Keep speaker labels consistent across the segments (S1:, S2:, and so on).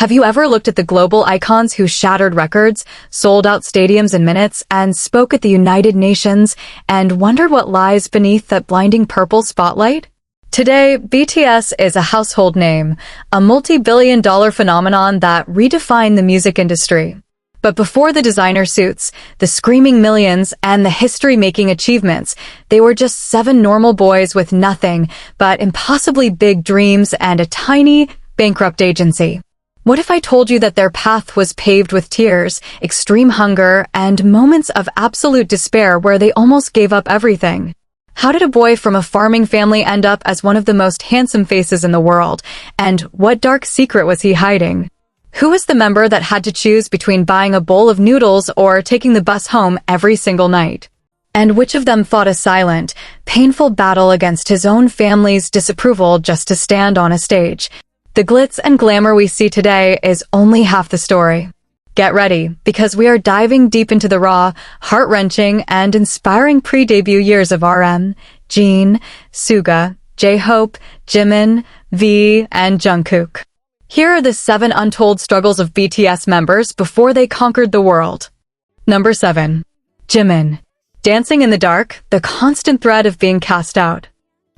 S1: Have you ever looked at the global icons who shattered records, sold out stadiums in minutes, and spoke at the United Nations, and wondered what lies beneath that blinding purple spotlight? Today, BTS is a household name, a multi-billion-dollar phenomenon that redefined the music industry. But before the designer suits, the screaming millions, and the history-making achievements, they were just 7 normal boys with nothing but impossibly big dreams and a tiny, bankrupt agency. What if I told you that their path was paved with tears, extreme hunger, and moments of absolute despair where they almost gave up everything? How did a boy from a farming family end up as one of the most handsome faces in the world? And what dark secret was he hiding? Who was the member that had to choose between buying a bowl of noodles or taking the bus home every single night? And which of them fought a silent, painful battle against his own family's disapproval just to stand on a stage? The glitz and glamour we see today is only half the story. Get ready, because we are diving deep into the raw, heart-wrenching, and inspiring pre-debut years of RM, Jin, Suga, J-Hope, Jimin, V, and Jungkook. Here are the 7 untold struggles of BTS members before they conquered the world. Number 7. Jimin. Dancing in the dark, the constant threat of being cast out.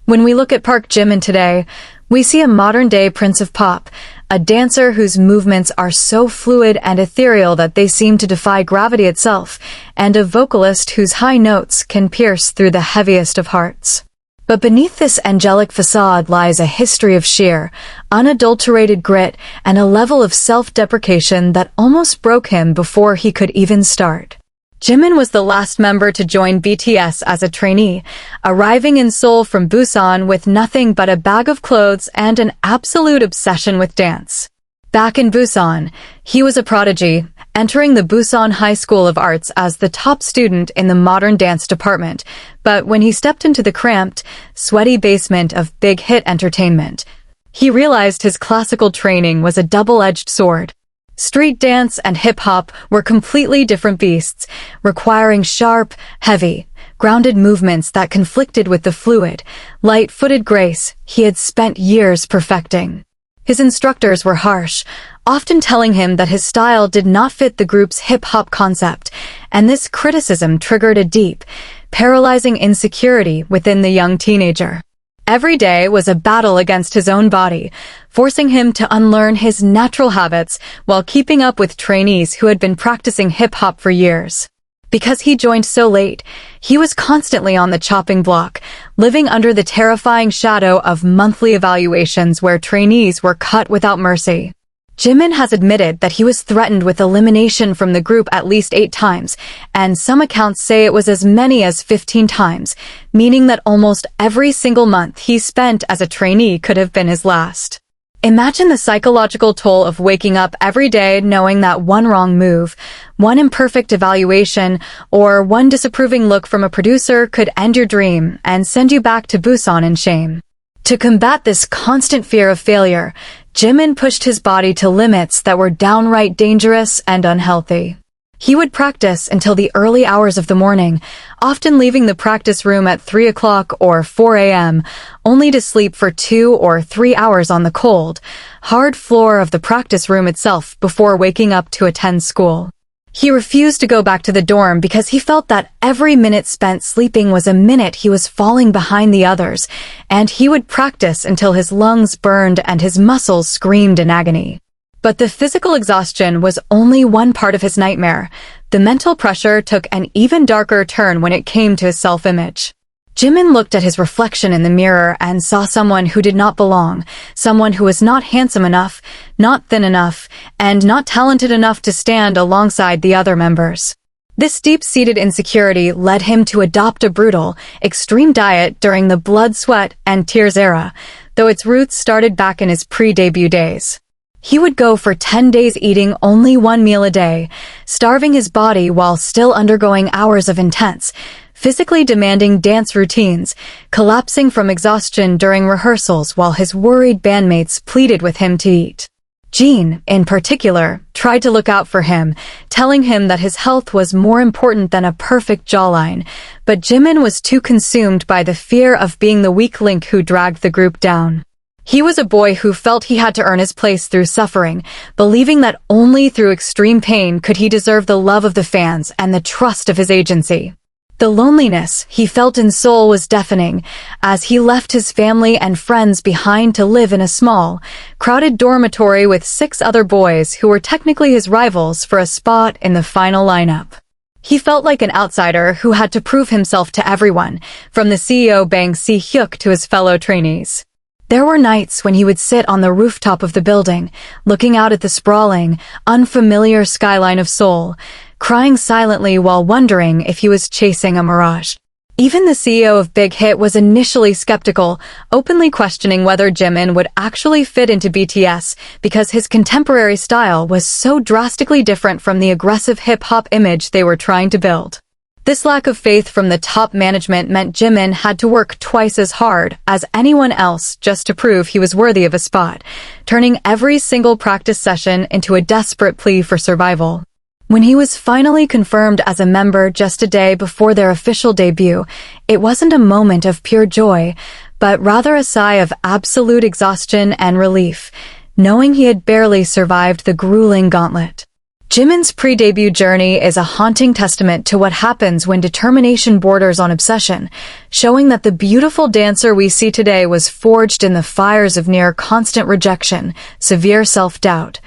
S1: When we look at Park Jimin today, we see a modern-day prince of pop, a dancer whose movements are so fluid and ethereal that they seem to defy gravity itself, and a vocalist whose high notes can pierce through the heaviest of hearts. But beneath this angelic facade lies a history of sheer, unadulterated grit and a level of self-deprecation that almost broke him before he could even start. Jimin was the last member to join BTS as a trainee, arriving in Seoul from Busan with nothing but a bag of clothes and an absolute obsession with dance. Back in Busan, he was a prodigy, entering the Busan High School of Arts as the top student in the modern dance department. But when he stepped into the cramped, sweaty basement of Big Hit Entertainment, he realized his classical training was a double-edged sword. Street dance and hip-hop were completely different beasts, requiring sharp, heavy, grounded movements that conflicted with the fluid, light-footed grace he had spent years perfecting. His instructors were harsh, often telling him that his style did not fit the group's hip-hop concept, and this criticism triggered a deep, paralyzing insecurity within the young teenager. Every day was a battle against his own body, forcing him to unlearn his natural habits while keeping up with trainees who had been practicing hip-hop for years. Because he joined so late, he was constantly on the chopping block, living under the terrifying shadow of monthly evaluations where trainees were cut without mercy. Jimin has admitted that he was threatened with elimination from the group at least 8 times, and some accounts say it was as many as 15 times, meaning that almost every single month he spent as a trainee could have been his last. Imagine the psychological toll of waking up every day knowing that one wrong move, one imperfect evaluation, or one disapproving look from a producer could end your dream and send you back to Busan in shame. To combat this constant fear of failure, Jimin pushed his body to limits that were downright dangerous and unhealthy. He would practice until the early hours of the morning, often leaving the practice room at 3 o'clock or 4 a.m., only to sleep for 2 or 3 hours on the cold, hard floor of the practice room itself before waking up to attend school. He refused to go back to the dorm because he felt that every minute spent sleeping was a minute he was falling behind the others, and he would practice until his lungs burned and his muscles screamed in agony. But the physical exhaustion was only one part of his nightmare. The mental pressure took an even darker turn when it came to his self-image. Jimin looked at his reflection in the mirror and saw someone who did not belong, someone who was not handsome enough, not thin enough, and not talented enough to stand alongside the other members. This deep-seated insecurity led him to adopt a brutal, extreme diet during the blood, sweat, and tears era, though its roots started back in his pre-debut days. He would go for 10 days eating only 1 meal a day, starving his body while still undergoing hours of intense, physically demanding dance routines, collapsing from exhaustion during rehearsals while his worried bandmates pleaded with him to eat. Jin, in particular, tried to look out for him, telling him that his health was more important than a perfect jawline, but Jimin was too consumed by the fear of being the weak link who dragged the group down. He was a boy who felt he had to earn his place through suffering, believing that only through extreme pain could he deserve the love of the fans and the trust of his agency. The loneliness he felt in Seoul was deafening, as he left his family and friends behind to live in a small, crowded dormitory with 6 other boys who were technically his rivals for a spot in the final lineup. He felt like an outsider who had to prove himself to everyone, from the CEO Bang Si-hyuk to his fellow trainees. There were nights when he would sit on the rooftop of the building, looking out at the sprawling, unfamiliar skyline of Seoul, crying silently while wondering if he was chasing a mirage. Even the CEO of Big Hit was initially skeptical, openly questioning whether Jimin would actually fit into BTS because his contemporary style was so drastically different from the aggressive hip-hop image they were trying to build. This lack of faith from the top management meant Jimin had to work twice as hard as anyone else just to prove he was worthy of a spot, turning every single practice session into a desperate plea for survival. When he was finally confirmed as a member just a day before their official debut, it wasn't a moment of pure joy, but rather a sigh of absolute exhaustion and relief, knowing he had barely survived the grueling gauntlet. Jimin's pre-debut journey is a haunting testament to what happens when determination borders on obsession, showing that the beautiful dancer we see today was forged in the fires of near constant rejection, severe self-doubt,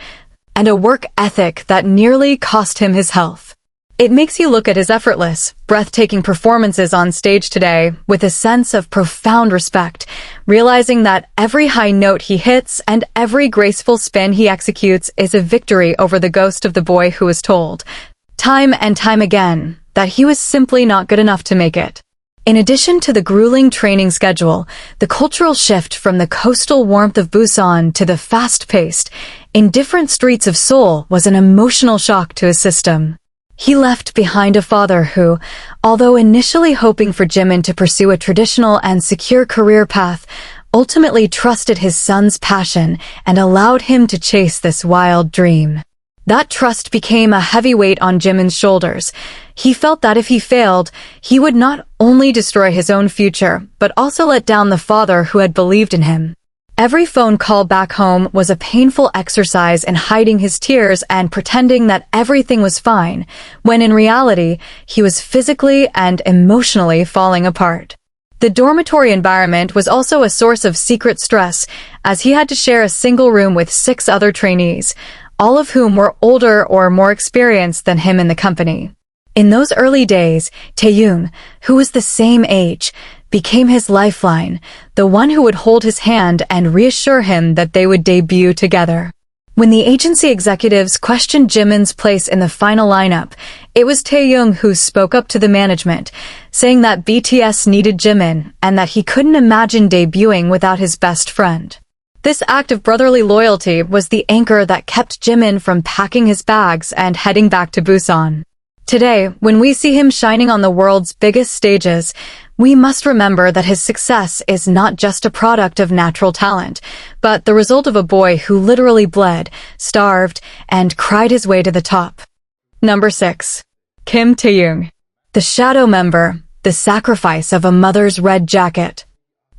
S1: and a work ethic that nearly cost him his health. It makes you look at his effortless, breathtaking performances on stage today with a sense of profound respect, realizing that every high note he hits and every graceful spin he executes is a victory over the ghost of the boy who was told, time and time again, that he was simply not good enough to make it. In addition to the grueling training schedule, the cultural shift from the coastal warmth of Busan to the fast-paced, indifferent streets of Seoul was an emotional shock to his system. He left behind a father who, although initially hoping for Jimin to pursue a traditional and secure career path, ultimately trusted his son's passion and allowed him to chase this wild dream. That trust became a heavy weight on Jimin's shoulders. He felt that if he failed, he would not only destroy his own future, but also let down the father who had believed in him. Every phone call back home was a painful exercise in hiding his tears and pretending that everything was fine, when in reality, he was physically and emotionally falling apart. The dormitory environment was also a source of secret stress, as he had to share a single room with 6 other trainees, all of whom were older or more experienced than him in the company. In those early days, Taehyung, who was the same age, became his lifeline, the one who would hold his hand and reassure him that they would debut together. When the agency executives questioned Jimin's place in the final lineup, it was Taehyung who spoke up to the management, saying that BTS needed Jimin and that he couldn't imagine debuting without his best friend. This act of brotherly loyalty was the anchor that kept Jimin from packing his bags and heading back to Busan. Today, when we see him shining on the world's biggest stages, we must remember that his success is not just a product of natural talent, but the result of a boy who literally bled, starved, and cried his way to the top. Number 6. Kim Taehyung. The shadow member, the sacrifice of a mother's red jacket.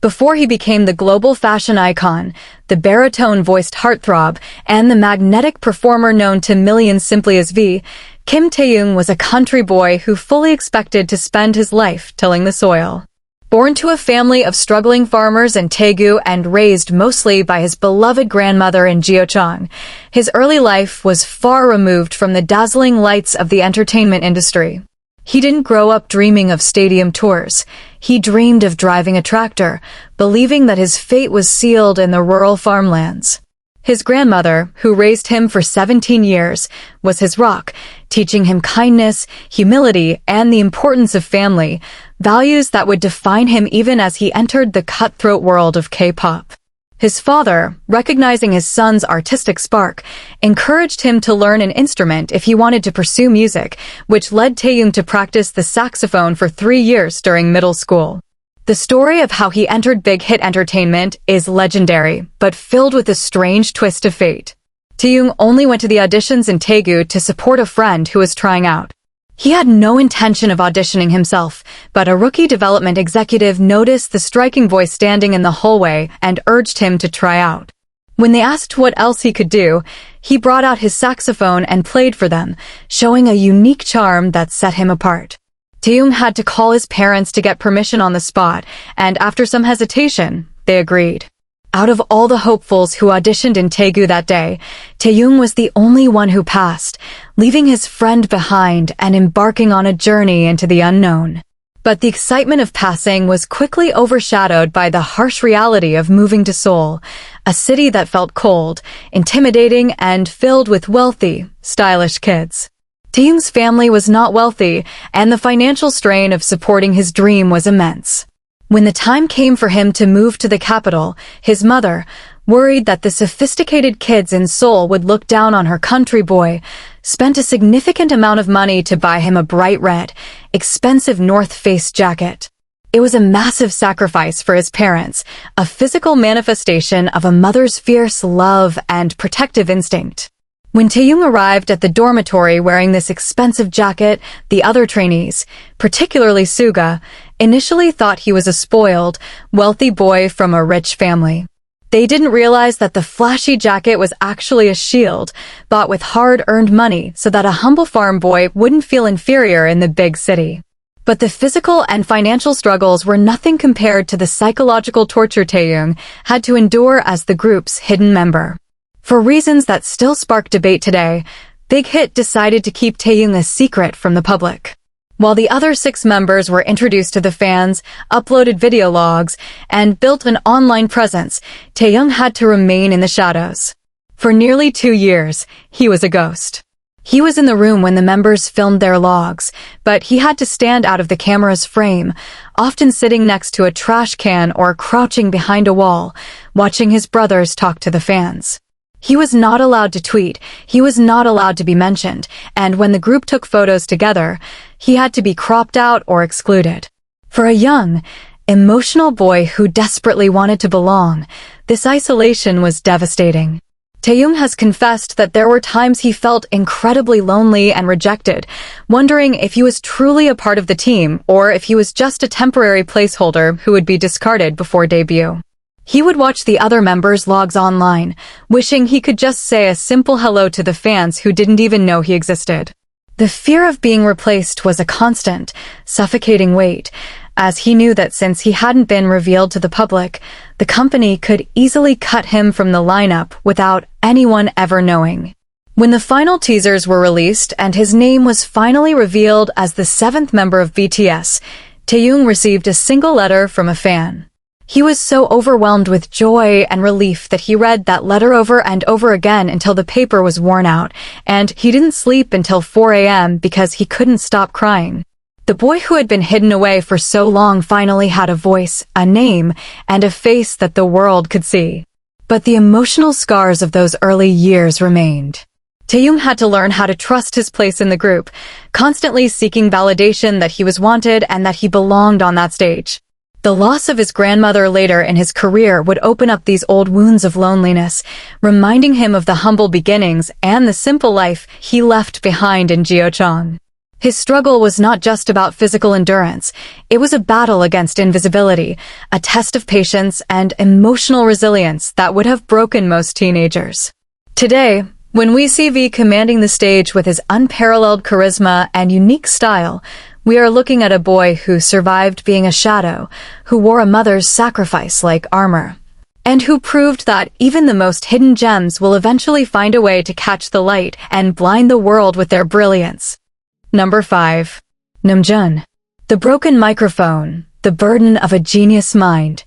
S1: Before he became the global fashion icon, the baritone-voiced heartthrob, and the magnetic performer known to millions simply as V, Kim Taehyung was a country boy who fully expected to spend his life tilling the soil. Born to a family of struggling farmers in Daegu and raised mostly by his beloved grandmother in Gyeochang, his early life was far removed from the dazzling lights of the entertainment industry. He didn't grow up dreaming of stadium tours. He dreamed of driving a tractor, believing that his fate was sealed in the rural farmlands. His grandmother, who raised him for 17 years, was his rock, teaching him kindness, humility, and the importance of family, values that would define him even as he entered the cutthroat world of K-pop. His father, recognizing his son's artistic spark, encouraged him to learn an instrument if he wanted to pursue music, which led Taehyung to practice the saxophone for 3 years during middle school. The story of how he entered Big Hit Entertainment is legendary, but filled with a strange twist of fate. Taehyung only went to the auditions in Daegu to support a friend who was trying out. He had no intention of auditioning himself, but a rookie development executive noticed the striking boy standing in the hallway and urged him to try out. When they asked what else he could do, he brought out his saxophone and played for them, showing a unique charm that set him apart. Taehyung had to call his parents to get permission on the spot, and after some hesitation, they agreed. Out of all the hopefuls who auditioned in Daegu that day, Taehyung was the only one who passed, leaving his friend behind and embarking on a journey into the unknown. But the excitement of passing was quickly overshadowed by the harsh reality of moving to Seoul, a city that felt cold, intimidating, and filled with wealthy, stylish kids. Taehyung's family was not wealthy, and the financial strain of supporting his dream was immense. When the time came for him to move to the capital, his mother, worried that the sophisticated kids in Seoul would look down on her country boy, spent a significant amount of money to buy him a bright red, expensive North Face jacket. It was a massive sacrifice for his parents, a physical manifestation of a mother's fierce love and protective instinct. When Taehyung arrived at the dormitory wearing this expensive jacket, the other trainees, particularly Suga, initially thought he was a spoiled, wealthy boy from a rich family. They didn't realize that the flashy jacket was actually a shield, bought with hard-earned money so that a humble farm boy wouldn't feel inferior in the big city. But the physical and financial struggles were nothing compared to the psychological torture Taehyung had to endure as the group's hidden member. For reasons that still spark debate today, Big Hit decided to keep Taehyung a secret from the public. While the other 6 members were introduced to the fans, uploaded video logs, and built an online presence, Taehyung had to remain in the shadows. For nearly 2 years, he was a ghost. He was in the room when the members filmed their logs, but he had to stand out of the camera's frame, often sitting next to a trash can or crouching behind a wall, watching his brothers talk to the fans. He was not allowed to tweet, he was not allowed to be mentioned, and when the group took photos together, he had to be cropped out or excluded. For a young, emotional boy who desperately wanted to belong, this isolation was devastating. Taehyung has confessed that there were times he felt incredibly lonely and rejected, wondering if he was truly a part of the team or if he was just a temporary placeholder who would be discarded before debut. He would watch the other members' logs online, wishing he could just say a simple hello to the fans who didn't even know he existed. The fear of being replaced was a constant, suffocating weight, as he knew that since he hadn't been revealed to the public, the company could easily cut him from the lineup without anyone ever knowing. When the final teasers were released and his name was finally revealed as the 7th member of BTS, Taehyung received a single letter from a fan. He was so overwhelmed with joy and relief that he read that letter over and over again until the paper was worn out, and he didn't sleep until 4 a.m. because he couldn't stop crying. The boy who had been hidden away for so long finally had a voice, a name, and a face that the world could see. But the emotional scars of those early years remained. Taehyung had to learn how to trust his place in the group, constantly seeking validation that he was wanted and that he belonged on that stage. The loss of his grandmother later in his career would open up these old wounds of loneliness, reminding him of the humble beginnings and the simple life he left behind in Jeocheon. His struggle was not just about physical endurance, it was a battle against invisibility, a test of patience and emotional resilience that would have broken most teenagers. Today, when we see V commanding the stage with his unparalleled charisma and unique style, we are looking at a boy who survived being a shadow, who wore a mother's sacrifice like armor, and who proved that even the most hidden gems will eventually find a way to catch the light and blind the world with their brilliance. Number 5. Namjoon. The broken microphone, the burden of a genius mind.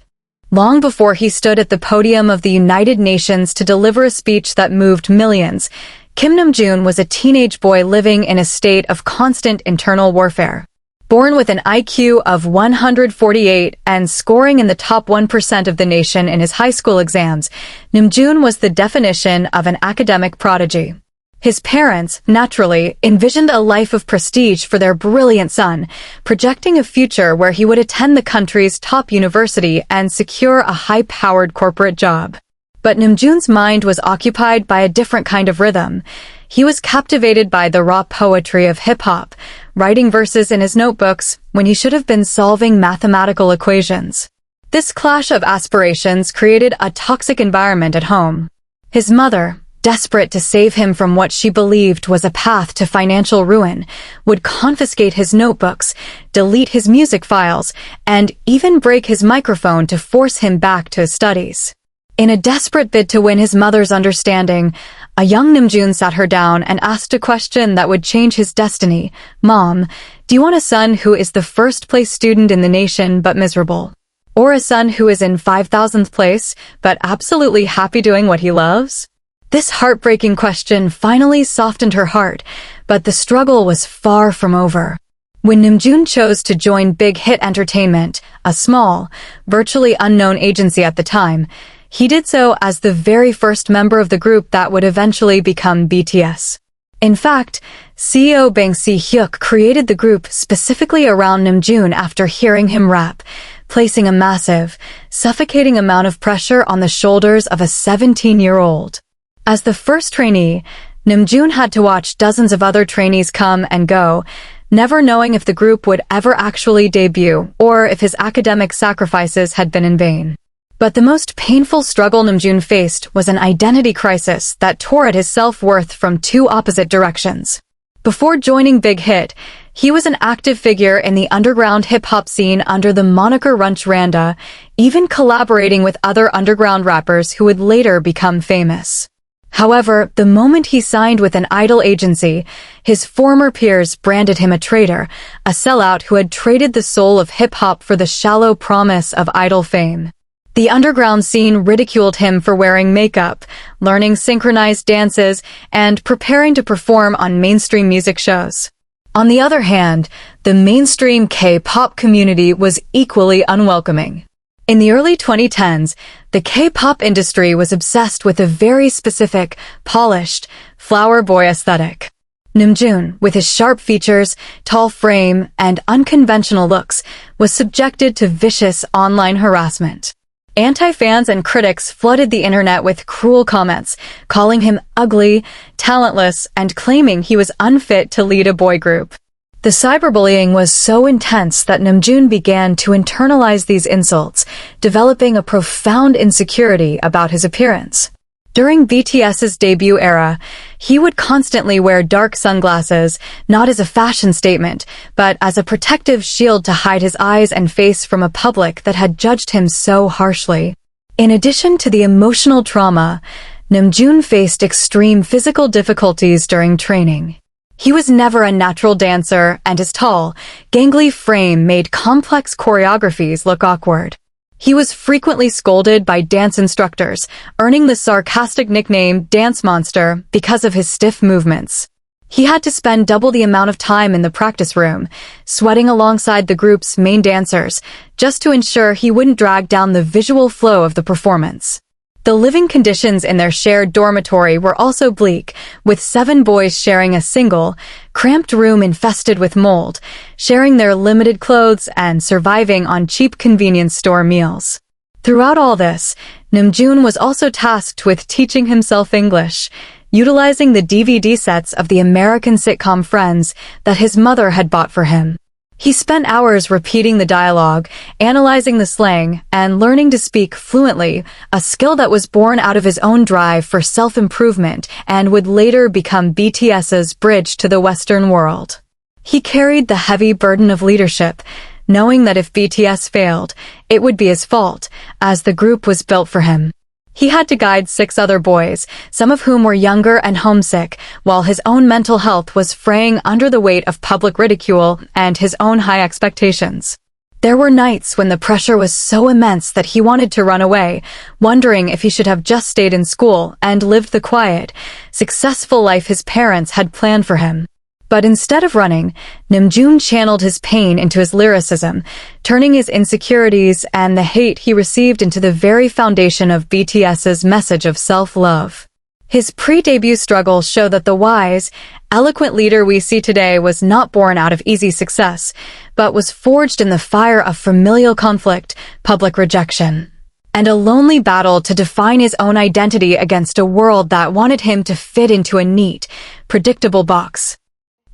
S1: Long before he stood at the podium of the United Nations to deliver a speech that moved millions, Kim Namjoon was a teenage boy living in a state of constant internal warfare. Born with an IQ of 148 and scoring in the top 1% of the nation in his high school exams, Namjoon was the definition of an academic prodigy. His parents, naturally, envisioned a life of prestige for their brilliant son, projecting a future where he would attend the country's top university and secure a high-powered corporate job. But Namjoon's mind was occupied by a different kind of rhythm. He was captivated by the raw poetry of hip-hop, writing verses in his notebooks when he should have been solving mathematical equations. This clash of aspirations created a toxic environment at home. His mother, desperate to save him from what she believed was a path to financial ruin, would confiscate his notebooks, delete his music files, and even break his microphone to force him back to his studies. In a desperate bid to win his mother's understanding, a young Namjoon sat her down and asked a question that would change his destiny. "Mom, do you want a son who is the first-place student in the nation but miserable? Or a son who is in 5,000th place but absolutely happy doing what he loves?" This heartbreaking question finally softened her heart, but the struggle was far from over. When Namjoon chose to join Big Hit Entertainment, a small, virtually unknown agency at the time, he did so as the very first member of the group that would eventually become BTS. In fact, CEO Bang Si-hyuk created the group specifically around Namjoon after hearing him rap, placing a massive, suffocating amount of pressure on the shoulders of a 17-year-old. As the first trainee, Namjoon had to watch dozens of other trainees come and go, never knowing if the group would ever actually debut or if his academic sacrifices had been in vain. But the most painful struggle Namjoon faced was an identity crisis that tore at his self-worth from two opposite directions. Before joining Big Hit, he was an active figure in the underground hip-hop scene under the moniker Runch Randa, even collaborating with other underground rappers who would later become famous. However, the moment he signed with an idol agency, his former peers branded him a traitor, a sellout who had traded the soul of hip-hop for the shallow promise of idol fame. The underground scene ridiculed him for wearing makeup, learning synchronized dances, and preparing to perform on mainstream music shows. On the other hand, the mainstream K-pop community was equally unwelcoming. In the early 2010s, the K-pop industry was obsessed with a very specific, polished, flower boy aesthetic. Namjoon, with his sharp features, tall frame, and unconventional looks, was subjected to vicious online harassment. Anti-fans and critics flooded the internet with cruel comments, calling him ugly, talentless, and claiming he was unfit to lead a boy group. The cyberbullying was so intense that Namjoon began to internalize these insults, developing a profound insecurity about his appearance. During BTS's debut era, he would constantly wear dark sunglasses, not as a fashion statement, but as a protective shield to hide his eyes and face from a public that had judged him so harshly. In addition to the emotional trauma, Namjoon faced extreme physical difficulties during training. He was never a natural dancer, and his tall, gangly frame made complex choreographies look awkward. He was frequently scolded by dance instructors, earning the sarcastic nickname Dance Monster because of his stiff movements. He had to spend double the amount of time in the practice room, sweating alongside the group's main dancers, just to ensure he wouldn't drag down the visual flow of the performance. The living conditions in their shared dormitory were also bleak, with 7 boys sharing a single, cramped room infested with mold, sharing their limited clothes and surviving on cheap convenience store meals. Throughout all this, Namjoon was also tasked with teaching himself English, utilizing the DVD sets of the American sitcom Friends that his mother had bought for him. He spent hours repeating the dialogue, analyzing the slang, and learning to speak fluently, a skill that was born out of his own drive for self-improvement and would later become BTS's bridge to the Western world. He carried the heavy burden of leadership, knowing that if BTS failed, it would be his fault, as the group was built for him. He had to guide 6 other boys, some of whom were younger and homesick, while his own mental health was fraying under the weight of public ridicule and his own high expectations. There were nights when the pressure was so immense that he wanted to run away, wondering if he should have just stayed in school and lived the quiet, successful life his parents had planned for him. But instead of running, Namjoon channeled his pain into his lyricism, turning his insecurities and the hate he received into the very foundation of BTS's message of self-love. His pre-debut struggles show that the wise, eloquent leader we see today was not born out of easy success, but was forged in the fire of familial conflict, public rejection, and a lonely battle to define his own identity against a world that wanted him to fit into a neat, predictable box.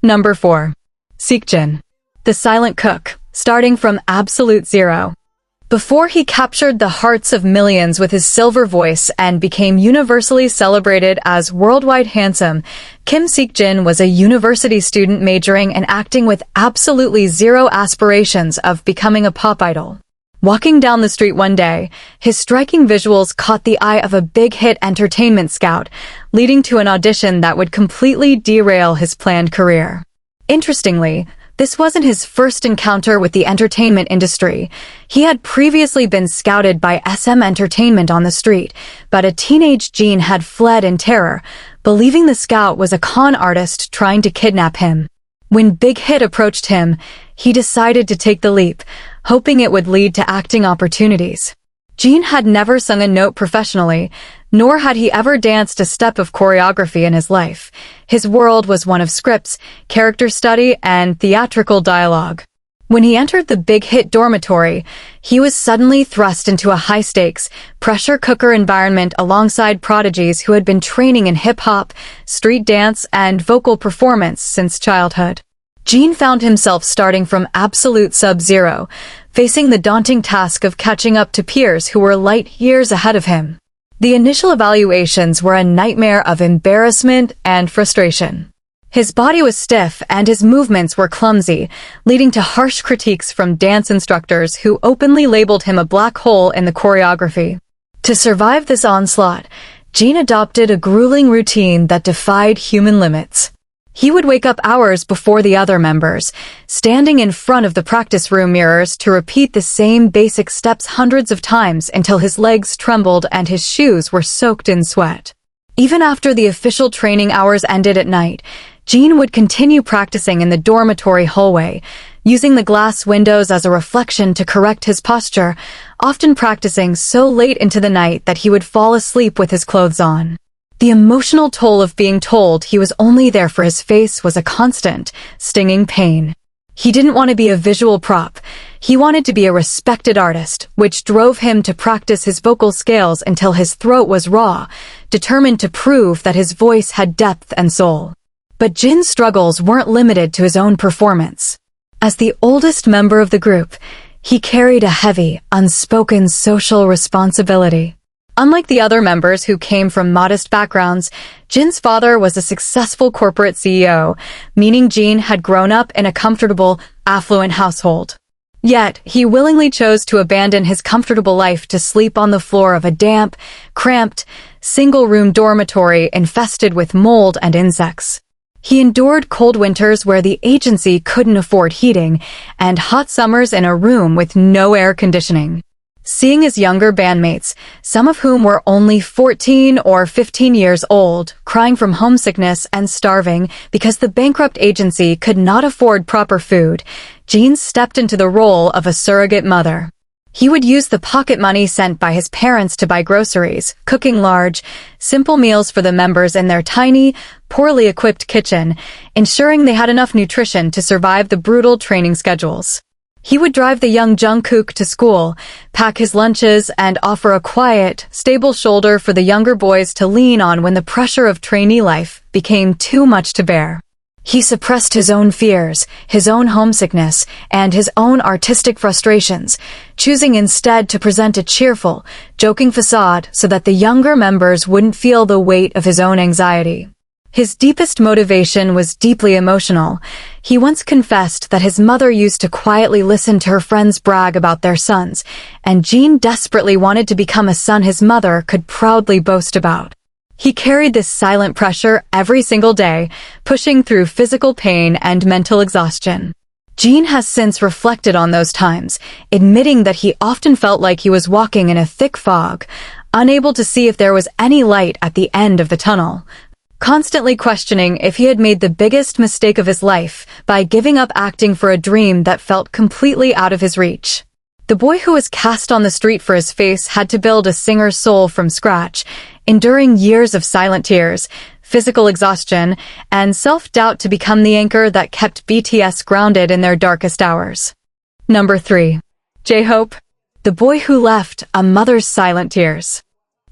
S1: Number 4. Seokjin, the silent cook, starting from absolute zero. Before he captured the hearts of millions with his silver voice and became universally celebrated as worldwide handsome, Kim Seokjin was a university student majoring in acting with absolutely zero aspirations of becoming a pop idol. Walking down the street one day, his striking visuals caught the eye of a big-hit entertainment scout, leading to an audition that would completely derail his planned career. Interestingly, this wasn't his first encounter with the entertainment industry. He had previously been scouted by SM Entertainment on the street, but a teenage Jin had fled in terror, believing the scout was a con artist trying to kidnap him. When Big Hit approached him, he decided to take the leap, hoping it would lead to acting opportunities. Jin had never sung a note professionally, nor had he ever danced a step of choreography in his life. His world was one of scripts, character study, and theatrical dialogue. When he entered the Big Hit dormitory, he was suddenly thrust into a high-stakes, pressure cooker environment alongside prodigies who had been training in hip-hop, street dance, and vocal performance since childhood. Jin found himself starting from absolute sub-zero, facing the daunting task of catching up to peers who were light years ahead of him. The initial evaluations were a nightmare of embarrassment and frustration. His body was stiff and his movements were clumsy, leading to harsh critiques from dance instructors who openly labeled him a black hole in the choreography. To survive this onslaught, Jin adopted a grueling routine that defied human limits. He would wake up hours before the other members, standing in front of the practice room mirrors to repeat the same basic steps hundreds of times until his legs trembled and his shoes were soaked in sweat. Even after the official training hours ended at night, Jin would continue practicing in the dormitory hallway, using the glass windows as a reflection to correct his posture, often practicing so late into the night that he would fall asleep with his clothes on. The emotional toll of being told he was only there for his face was a constant, stinging pain. He didn't want to be a visual prop. He wanted to be a respected artist, which drove him to practice his vocal scales until his throat was raw, determined to prove that his voice had depth and soul. But Jin's struggles weren't limited to his own performance. As the oldest member of the group, he carried a heavy, unspoken social responsibility. Unlike the other members who came from modest backgrounds, Jin's father was a successful corporate CEO, meaning Jin had grown up in a comfortable, affluent household. Yet, he willingly chose to abandon his comfortable life to sleep on the floor of a damp, cramped, single-room dormitory infested with mold and insects. He endured cold winters where the agency couldn't afford heating, and hot summers in a room with no air conditioning. Seeing his younger bandmates, some of whom were only 14 or 15 years old, crying from homesickness and starving because the bankrupt agency could not afford proper food, Jin stepped into the role of a surrogate mother. He would use the pocket money sent by his parents to buy groceries, cooking large, simple meals for the members in their tiny, poorly equipped kitchen, ensuring they had enough nutrition to survive the brutal training schedules. He would drive the young Jungkook to school, pack his lunches, and offer a quiet, stable shoulder for the younger boys to lean on when the pressure of trainee life became too much to bear. He suppressed his own fears, his own homesickness, and his own artistic frustrations, choosing instead to present a cheerful, joking facade so that the younger members wouldn't feel the weight of his own anxiety. His deepest motivation was deeply emotional. He once confessed that his mother used to quietly listen to her friends brag about their sons, and Jin desperately wanted to become a son his mother could proudly boast about. He carried this silent pressure every single day, pushing through physical pain and mental exhaustion. Jin has since reflected on those times, admitting that he often felt like he was walking in a thick fog, unable to see if there was any light at the end of the tunnel. Constantly questioning if he had made the biggest mistake of his life by giving up acting for a dream that felt completely out of his reach. The boy who was cast on the street for his face had to build a singer's soul from scratch, enduring years of silent tears, physical exhaustion, and self-doubt to become the anchor that kept BTS grounded in their darkest hours. Number 3. J-Hope, the boy who left a mother's silent tears.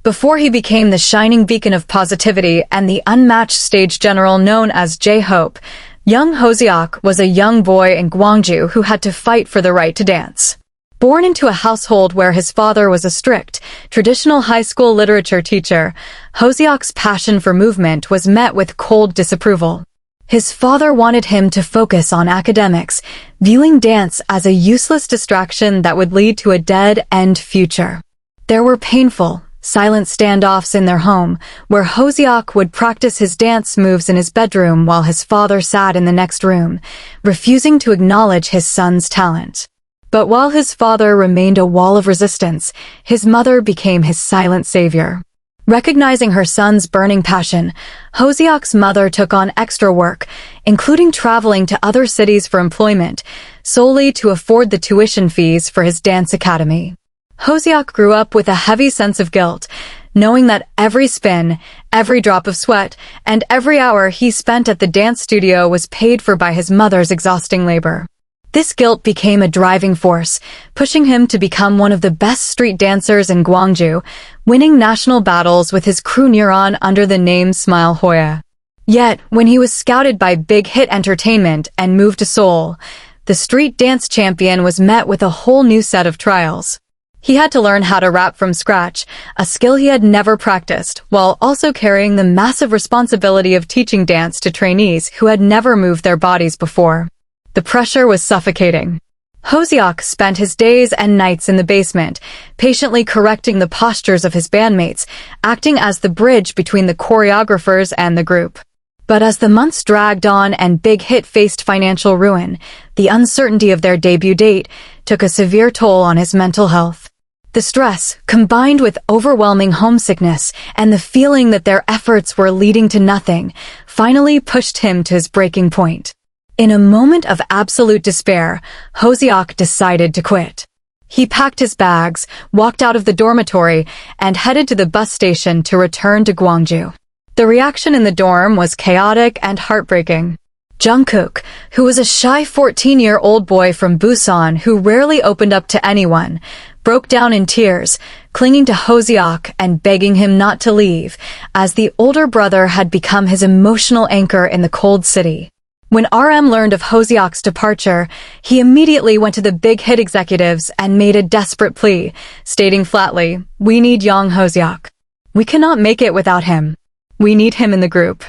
S1: Before he became the shining beacon of positivity and the unmatched stage general known as J-Hope, young Hoseok was a young boy in Gwangju who had to fight for the right to dance. Born into a household where his father was a strict, traditional high school literature teacher, Hoseok's passion for movement was met with cold disapproval. His father wanted him to focus on academics, viewing dance as a useless distraction that would lead to a dead-end future. There were painful, silent standoffs in their home, where Hoseok would practice his dance moves in his bedroom while his father sat in the next room, refusing to acknowledge his son's talent. But while his father remained a wall of resistance, his mother became his silent savior. Recognizing her son's burning passion, Hoseok's mother took on extra work, including traveling to other cities for employment, solely to afford the tuition fees for his dance academy. Hoseok grew up with a heavy sense of guilt, knowing that every spin, every drop of sweat, and every hour he spent at the dance studio was paid for by his mother's exhausting labor. This guilt became a driving force, pushing him to become one of the best street dancers in Gwangju, winning national battles with his crew Neuron under the name Smile Hoya. Yet, when he was scouted by Big Hit Entertainment and moved to Seoul, the street dance champion was met with a whole new set of trials. He had to learn how to rap from scratch, a skill he had never practiced, while also carrying the massive responsibility of teaching dance to trainees who had never moved their bodies before. The pressure was suffocating. Hoseok spent his days and nights in the basement, patiently correcting the postures of his bandmates, acting as the bridge between the choreographers and the group. But as the months dragged on and Big Hit faced financial ruin, the uncertainty of their debut date took a severe toll on his mental health. The stress, combined with overwhelming homesickness and the feeling that their efforts were leading to nothing, finally pushed him to his breaking point. In a moment of absolute despair, Hoseok decided to quit. He packed his bags, walked out of the dormitory, and headed to the bus station to return to Gwangju. The reaction in the dorm was chaotic and heartbreaking. Jungkook, who was a shy 14-year-old boy from Busan who rarely opened up to anyone, broke down in tears, clinging to Hoseok and begging him not to leave, as the older brother had become his emotional anchor in the cold city. When RM learned of Hoseok's departure, he immediately went to the Big Hit executives and made a desperate plea, stating flatly, "We need young Hoseok. We cannot make it without him. We need him in the group."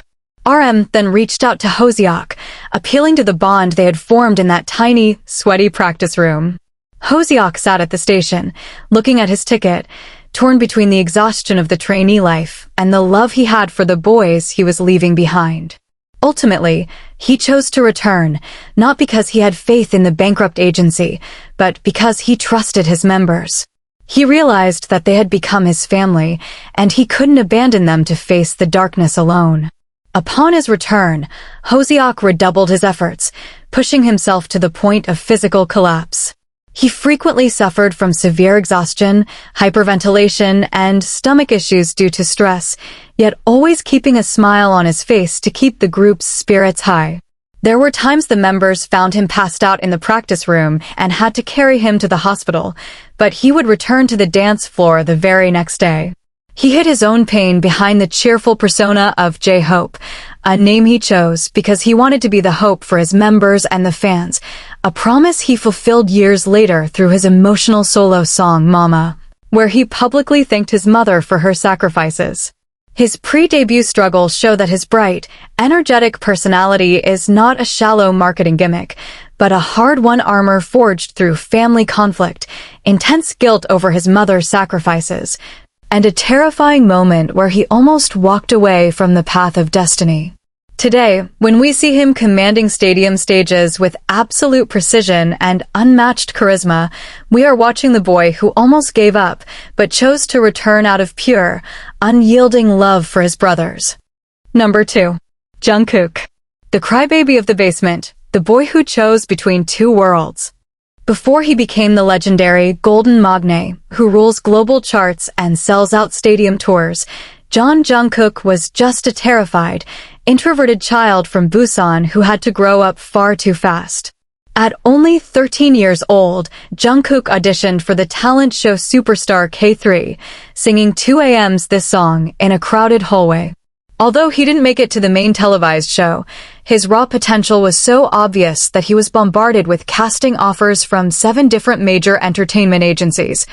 S1: RM then reached out to Hoseok, appealing to the bond they had formed in that tiny, sweaty practice room. Hoseok sat at the station, looking at his ticket, torn between the exhaustion of the trainee life and the love he had for the boys he was leaving behind. Ultimately, he chose to return, not because he had faith in the bankrupt agency, but because he trusted his members. He realized that they had become his family, and he couldn't abandon them to face the darkness alone. Upon his return, Hoseok redoubled his efforts, pushing himself to the point of physical collapse. He frequently suffered from severe exhaustion, hyperventilation, and stomach issues due to stress, yet always keeping a smile on his face to keep the group's spirits high. There were times the members found him passed out in the practice room and had to carry him to the hospital, but he would return to the dance floor the very next day. He hid his own pain behind the cheerful persona of J-Hope, a name he chose because he wanted to be the hope for his members and the fans, a promise he fulfilled years later through his emotional solo song Mama, where he publicly thanked his mother for her sacrifices. His pre-debut struggles show that his bright, energetic personality is not a shallow marketing gimmick, but a hard-won armor forged through family conflict, intense guilt over his mother's sacrifices, and a terrifying moment where he almost walked away from the path of destiny. Today, when we see him commanding stadium stages with absolute precision and unmatched charisma, we are watching the boy who almost gave up, but chose to return out of pure, unyielding love for his brothers. Number 2. Jungkook. The crybaby of the basement, the boy who chose between two worlds. Before he became the legendary Golden Magne, who rules global charts and sells out stadium tours, Jungkook was just a terrified, introverted child from Busan who had to grow up far too fast. At only 13 years old, Jungkook auditioned for the talent show Superstar K3, singing 2AM's This Song in a crowded hallway. Although he didn't make it to the main televised show, his raw potential was so obvious that he was bombarded with casting offers from 7 different major entertainment agencies,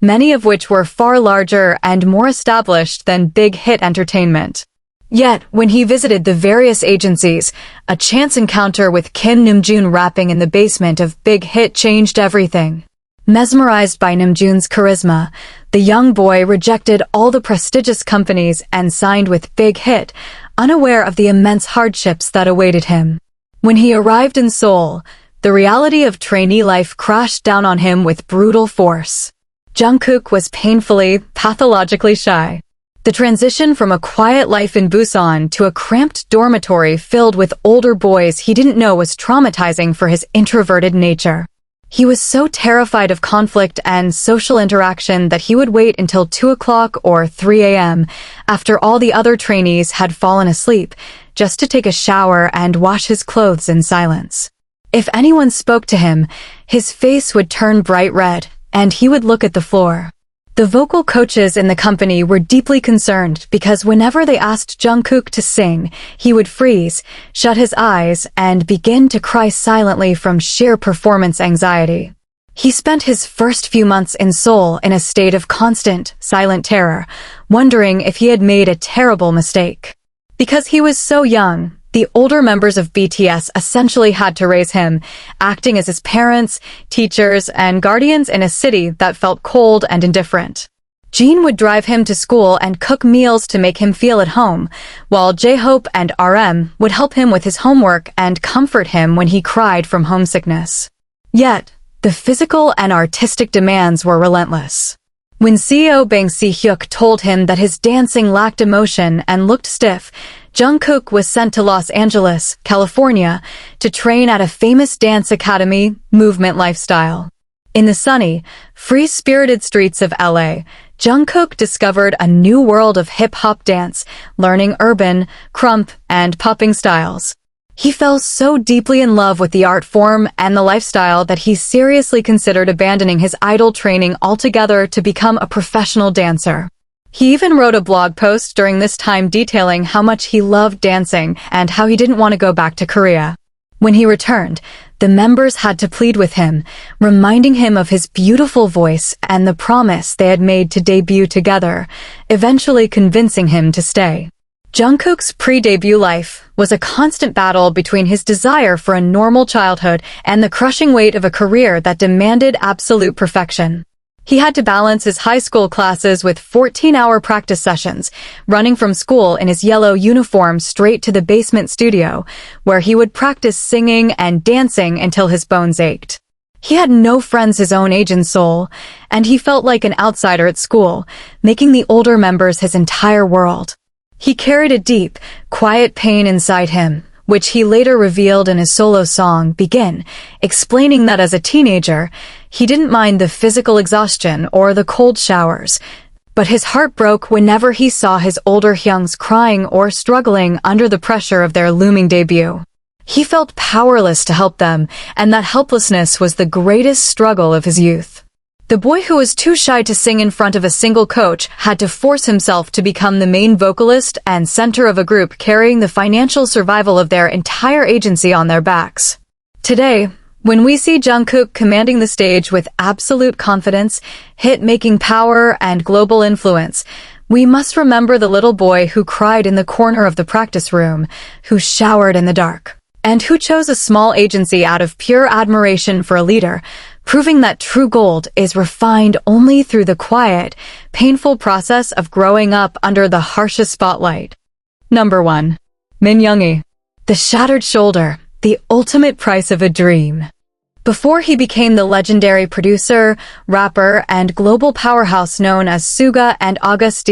S1: many of which were far larger and more established than Big Hit Entertainment. Yet, when he visited the various agencies, a chance encounter with Kim Namjoon rapping in the basement of Big Hit changed everything. Mesmerized by Namjoon's charisma, the young boy rejected all the prestigious companies and signed with Big Hit, unaware of the immense hardships that awaited him. When he arrived in Seoul, the reality of trainee life crashed down on him with brutal force. Jungkook was painfully, pathologically shy. The transition from a quiet life in Busan to a cramped dormitory filled with older boys he didn't know was traumatizing for his introverted nature. He was so terrified of conflict and social interaction that he would wait until 2 o'clock or 3 a.m. after all the other trainees had fallen asleep, just to take a shower and wash his clothes in silence. If anyone spoke to him, his face would turn bright red, and he would look at the floor. The vocal coaches in the company were deeply concerned because whenever they asked Jungkook to sing, he would freeze, shut his eyes, and begin to cry silently from sheer performance anxiety. He spent his first few months in Seoul in a state of constant, silent terror, wondering if he had made a terrible mistake. Because he was so young, the older members of BTS essentially had to raise him, acting as his parents, teachers, and guardians in a city that felt cold and indifferent. Jin would drive him to school and cook meals to make him feel at home, while J-Hope and RM would help him with his homework and comfort him when he cried from homesickness. Yet, the physical and artistic demands were relentless. When CEO Bang Si-hyuk told him that his dancing lacked emotion and looked stiff, Jungkook was sent to Los Angeles, California, to train at a famous dance academy, Movement Lifestyle. In the sunny, free-spirited streets of LA, Jungkook discovered a new world of hip-hop dance, learning urban, krump, and popping styles. He fell so deeply in love with the art form and the lifestyle that he seriously considered abandoning his idol training altogether to become a professional dancer. He even wrote a blog post during this time detailing how much he loved dancing and how he didn't want to go back to Korea. When he returned, the members had to plead with him, reminding him of his beautiful voice and the promise they had made to debut together, eventually convincing him to stay. Jungkook's pre-debut life was a constant battle between his desire for a normal childhood and the crushing weight of a career that demanded absolute perfection. He had to balance his high school classes with 14-hour practice sessions, running from school in his yellow uniform straight to the basement studio, where he would practice singing and dancing until his bones ached. He had no friends his own age in Seoul, and he felt like an outsider at school, making the older members his entire world. He carried a deep, quiet pain inside him, which he later revealed in his solo song, Begin, explaining that as a teenager, he didn't mind the physical exhaustion or the cold showers, but his heart broke whenever he saw his older hyungs crying or struggling under the pressure of their looming debut. He felt powerless to help them, and that helplessness was the greatest struggle of his youth. The boy who was too shy to sing in front of a single coach had to force himself to become the main vocalist and center of a group carrying the financial survival of their entire agency on their backs. Today, when we see Jungkook commanding the stage with absolute confidence, hit-making power, and global influence, we must remember the little boy who cried in the corner of the practice room, who showered in the dark, and who chose a small agency out of pure admiration for a leader, proving that true gold is refined only through the quiet, painful process of growing up under the harshest spotlight. Number 1. Min Young-hee. The shattered shoulder, the ultimate price of a dream. Before he became the legendary producer, rapper, and global powerhouse known as Suga and August,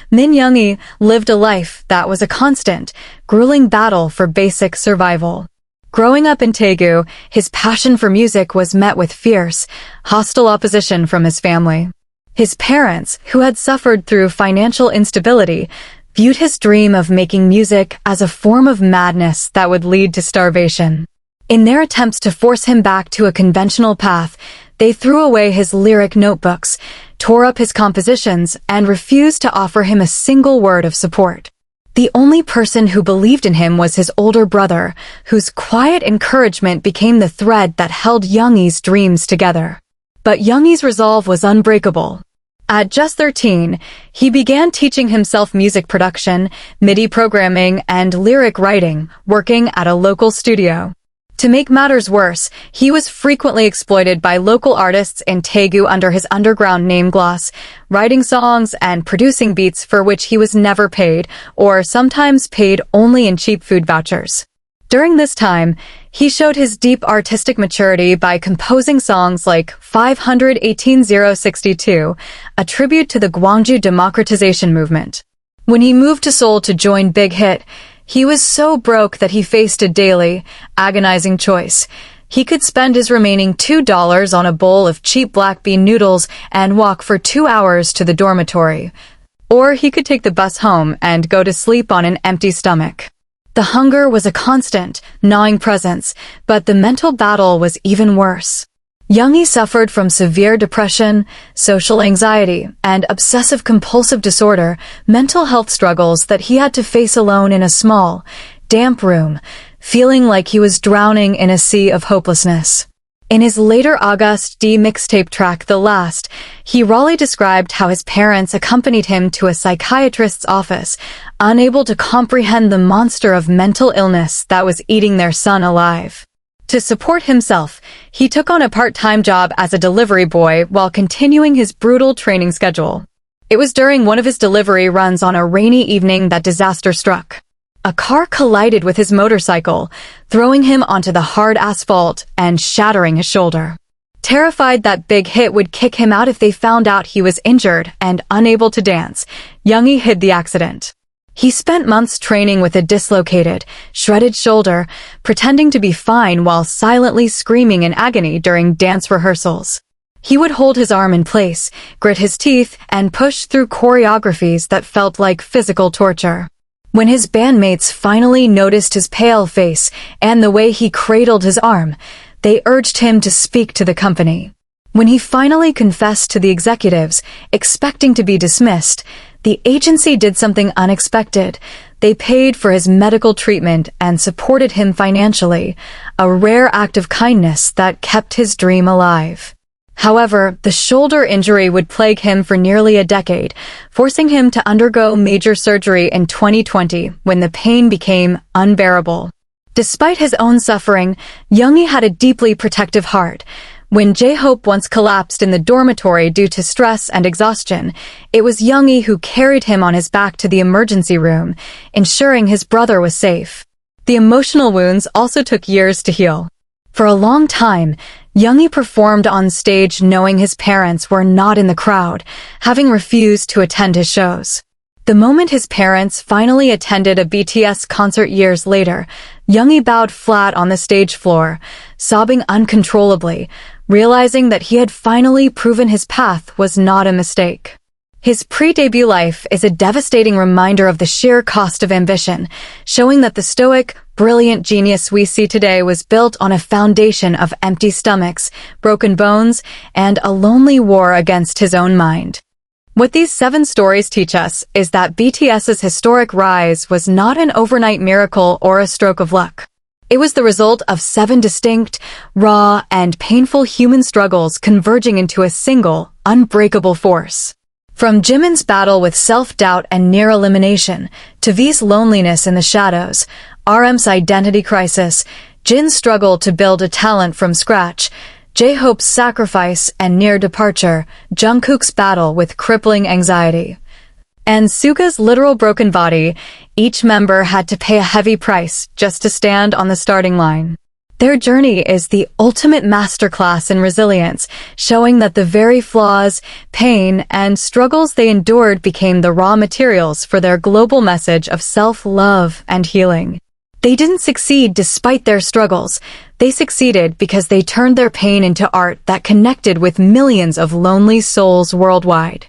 S1: Min Young-hee lived a life that was a constant, grueling battle for basic survival. Growing up in Daegu, his passion for music was met with fierce, hostile opposition from his family. His parents, who had suffered through financial instability, viewed his dream of making music as a form of madness that would lead to starvation. In their attempts to force him back to a conventional path, they threw away his lyric notebooks, tore up his compositions, and refused to offer him a single word of support. The only person who believed in him was his older brother, whose quiet encouragement became the thread that held Youngi's dreams together. But Youngi's resolve was unbreakable. At just 13, he began teaching himself music production, MIDI programming, and lyric writing, working at a local studio. To make matters worse, he was frequently exploited by local artists in Daegu under his underground name gloss, writing songs and producing beats for which he was never paid, or sometimes paid only in cheap food vouchers. During this time, he showed his deep artistic maturity by composing songs like 518-062, a tribute to the Gwangju democratization movement. When he moved to Seoul to join Big Hit, he was so broke that he faced a daily, agonizing choice. He could spend his remaining $2 on a bowl of cheap black bean noodles and walk for 2 hours to the dormitory. Or he could take the bus home and go to sleep on an empty stomach. The hunger was a constant, gnawing presence, but the mental battle was even worse. Youngi suffered from severe depression, social anxiety, and obsessive-compulsive disorder, mental health struggles that he had to face alone in a small, damp room, feeling like he was drowning in a sea of hopelessness. In his later August D mixtape track The Last, he rawly described how his parents accompanied him to a psychiatrist's office, unable to comprehend the monster of mental illness that was eating their son alive. To support himself, he took on a part-time job as a delivery boy while continuing his brutal training schedule. It was during one of his delivery runs on a rainy evening that disaster struck. A car collided with his motorcycle, throwing him onto the hard asphalt and shattering his shoulder. Terrified that Big Hit would kick him out if they found out he was injured and unable to dance, Youngi hid the accident. He spent months training with a dislocated, shredded shoulder, pretending to be fine while silently screaming in agony during dance rehearsals. He would hold his arm in place, grit his teeth, and push through choreographies that felt like physical torture. When his bandmates finally noticed his pale face and the way he cradled his arm, they urged him to speak to the company. When he finally confessed to the executives, expecting to be dismissed, the agency did something unexpected. They paid for his medical treatment and supported him financially, a rare act of kindness that kept his dream alive. However, the shoulder injury would plague him for nearly a decade, forcing him to undergo major surgery in 2020 when the pain became unbearable. Despite his own suffering, Youngi had a deeply protective heart. When J-Hope once collapsed in the dormitory due to stress and exhaustion, it was Youngi who carried him on his back to the emergency room, ensuring his brother was safe. The emotional wounds also took years to heal. For a long time, Youngi performed on stage knowing his parents were not in the crowd, having refused to attend his shows. The moment his parents finally attended a BTS concert years later, Youngi bowed flat on the stage floor, sobbing uncontrollably, realizing that he had finally proven his path was not a mistake. His pre-debut life is a devastating reminder of the sheer cost of ambition, showing that the stoic, brilliant genius we see today was built on a foundation of empty stomachs, broken bones, and a lonely war against his own mind. What these 7 stories teach us is that BTS's historic rise was not an overnight miracle or a stroke of luck. It was the result of 7 distinct, raw, and painful human struggles converging into a single, unbreakable force. From Jimin's battle with self-doubt and near elimination, to V's loneliness in the shadows, RM's identity crisis, Jin's struggle to build a talent from scratch, J-Hope's sacrifice and near departure, Jungkook's battle with crippling anxiety, and Suga's literal broken body, each member had to pay a heavy price just to stand on the starting line. Their journey is the ultimate masterclass in resilience, showing that the very flaws, pain, and struggles they endured became the raw materials for their global message of self-love and healing. They didn't succeed despite their struggles. They succeeded because they turned their pain into art that connected with millions of lonely souls worldwide.